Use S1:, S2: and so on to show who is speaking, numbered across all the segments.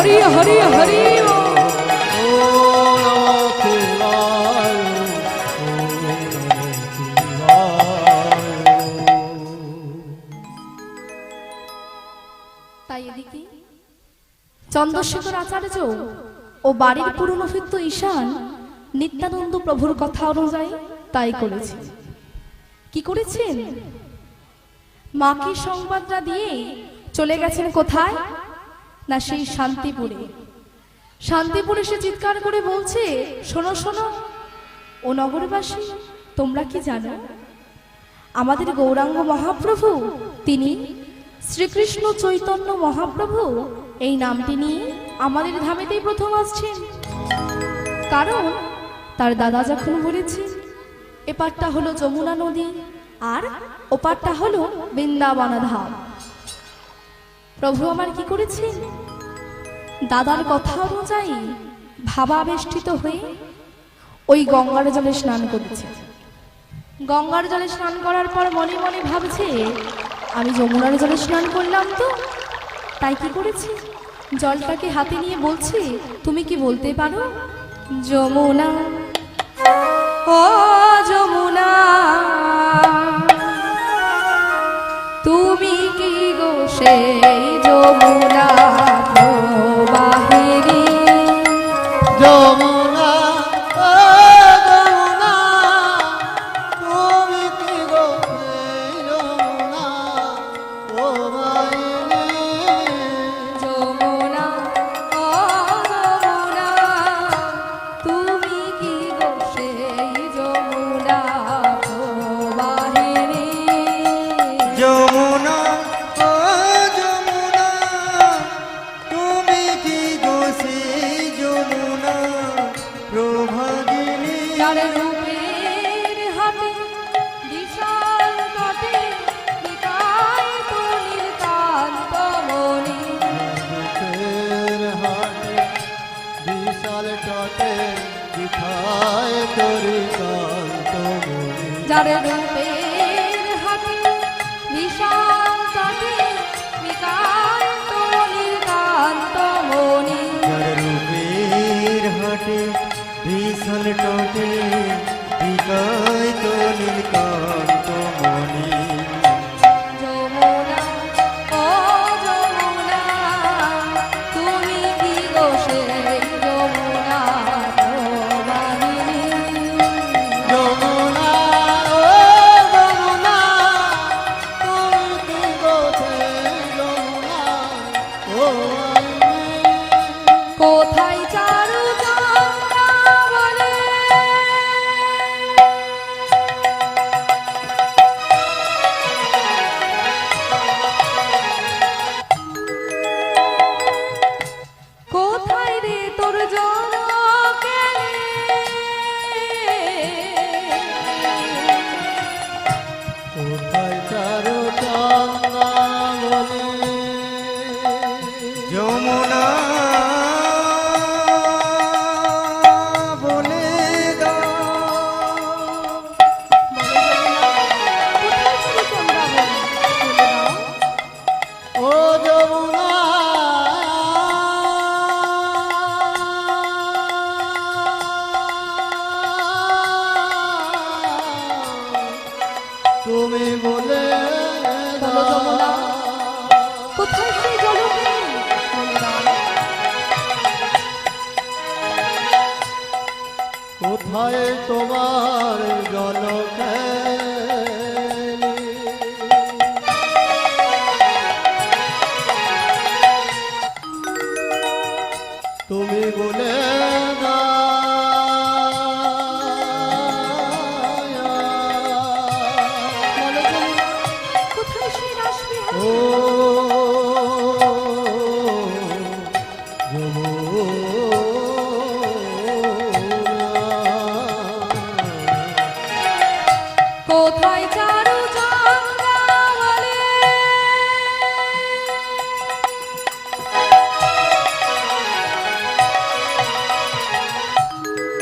S1: হরি হরি হরি তাই এদিকে চন্দ্রশেখর আচার্য ও বাড়ির পুরনোভিত্ত ঈশান নিত্যানন্দ প্রভুর কথা অনুযায়ী তাই করেছে। কি করেছেন? মাকে সংবাদটা দিয়ে চলে গেছেন কোথায় না সেই শান্তিপুরে। শান্তিপুরে সে চিৎকার করে বলছে, শোনো শোনো ও নগরবাসী, তোমরা কি জানো আমাদের গৌরাঙ্গ মহাপ্রভু তিনি শ্রীকৃষ্ণ চৈতন্য মহাপ্রভু এই নামটি নিয়ে আমাদের ধামেতেই প্রথম আসছেন। কারণ তার দাদা যখন বলেছেন এপারটা হলো যমুনা নদী আর ওপারটা হলো বৃন্দাবন ধাম। প্রভু আমার কি করেছেন? দাদার কথা অনুযায়ী ভাবাবেষ্টিত হয়ে ওই গঙ্গার জলে স্নান করেছে। গঙ্গার জলে স্নান করার পর মনে মনে ভাবছে আমি যমুনার জলে স্নান করলাম তো, তাই কি করেছে জলটাকে হাতে নিয়ে বলছে, তুমি কি বলতে পারো যমুনা ও যমুনা তুমি কি গো সেই যমুনা প্রবাহিনী
S2: যমুনা ও যমুনা তুমি কি গো সেই যমুনা প্রবাহিনী
S1: যমুনা ও যমুনা তুমি কি গো সেই যমুনা প্রবাহিনী
S2: যমুনা ও যমুনা তুমি কি গো সেই যমুনা প্রভাগিনী
S1: যার রূপের হাতে বিশাল তটে বিকায় তলির কান্তমণি
S2: বুকের হাটে বিশাল তটে বিখায় তরি কান্তমণি
S1: যার রূপের হাতে বিশাল তটে বিকায় তলির কান্তমণি
S2: যার রূপের হাটে বিশাল তটে বিখায় তরি কান্তমণি
S1: যমুনা ও যমুনা তুমি কি গো সেই যমুনা প্রবাহিনী
S2: যমুনা ও যমুনা তুমি কি গো সেই যমুনা প্রবাহিনী
S1: কোথায় চারু চন্দ্রা বলে কোথায় রে তোর জনকেলে
S2: কোথায় চারু চন্দ্রা বলে যমুনা বলে দাও
S1: কোথায় চারু চন্দ্রা বলে বলে দাও।
S2: ও যমুনা তুমি বলে
S1: বলো যমুনা, কোথায় সেই জলকে বলে দাও।
S2: কোথায় তোমার জলকে তুমি বলে
S1: বলো যমুনা, কোথায় সেই রাসবিহারী
S2: ও
S1: কোথায় চারু চন্দ্রা বলে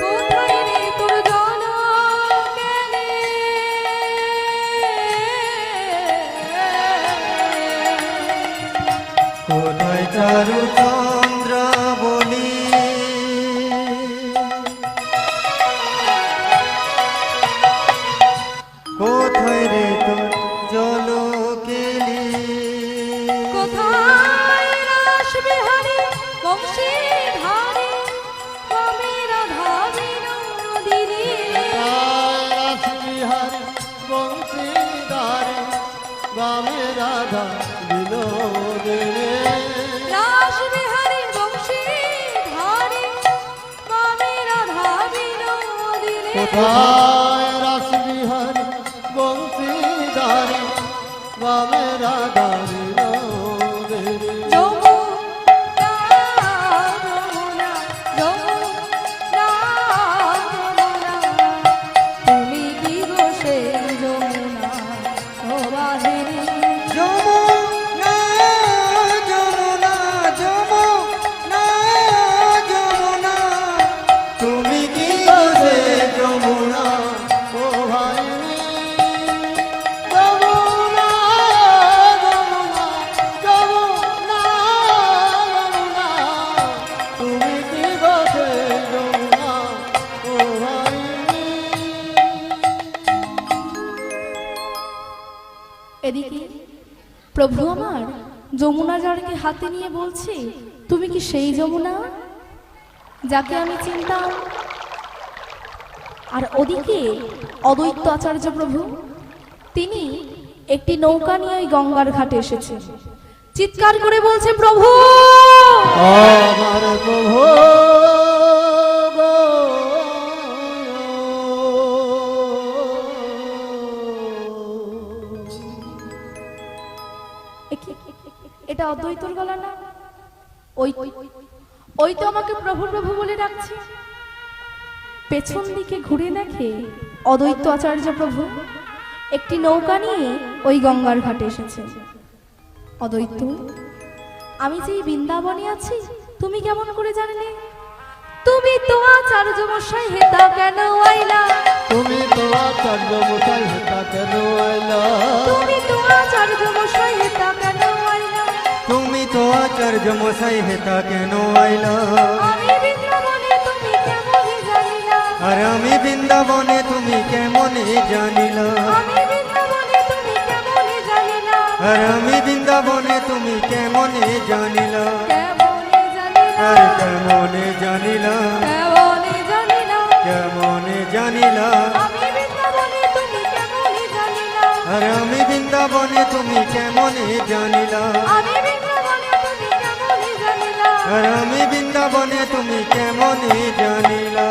S1: কোথায় রে তোর জনকেলে
S2: কোথায় চারু চন্দ্রা বিনোদিনী
S1: রাস বিহারী বংশী ধারী মামি রাধা বিনোদিনী
S2: কোথায় রাসবিহারী বংশীধারী বামে রাধা বিনোদিনী
S1: যমুনা যমুনা যমুনা যমুনা তুমি কি গো সেই যমুনা ও বাহিনী
S3: যমুনা যমুনা যমুনা যমুনা
S2: তুমি কি গো যমুনা ও ভাই যমুনা যমুনা যমুনা যমুনা তুমি কি গো যমুনা ও ভাই
S1: এদিকে প্রভু আমার যমুনা জলকে হাতে নিয়ে বলছে তুমি কি সেই যমুনা যাকে আমি চিনতাম? আর ওদিকে অদ্বৈত আচার্য প্রভু তিনি একটি নৌকা নিয়ে ওই গঙ্গার ঘাটে এসেছে, চিৎকার করে বলছে প্রভু
S2: আমার প্রভু গো
S1: এটা অদ্বৈতর গলা না? ওই ওই তো আমাকে প্রভু প্রভু বলে ডাকছে। পেছন দিকে ঘুরে দেখে অদ্বৈত আচার্য প্রভু একটি নৌকা নিয়ে ওই গঙ্গার ঘাটে এসেছে। অদ্বৈত, আমি যে এই বৃন্দাবনে আছি তুমি কেমন করে জানলে? তুমি তো আচার্য মশাই হেতা কেন আইলা?
S2: তুমি তো আচার্য মশাই হেতা কেন আইলা?
S1: তুমি তো আচার্য মশাই হেতা কেন আইলা?
S3: তুমি তো আচার্য মশাই হেতা কেন আইলা?
S1: আমি বৃন্দাবনে তুমি কেমন জানিলা?
S3: আর আমি বৃন্দাবনে তুমি কেমনে জানিলা?
S1: আমি বৃন্দাবনে তুমি কেমন জানিলা?
S3: আর আমি বৃন্দাবনে তুমি কেমনে জানিলা?
S1: কেমনে জানিলা?
S3: আর কেমনে জানিলা?
S1: কেমনে জানিলা?
S3: কেমনে জানিলা?
S1: আমি বৃন্দাবনে তুমি কেমন জানিলা?
S3: আর আমি বৃন্দাবনে তুমি কেমনে জানিলা?
S1: আমি বৃন্দাবনে তুমি কেমন জানিলা?
S3: আর আমি বৃন্দাবনে তুমি কেমনে জানিলা?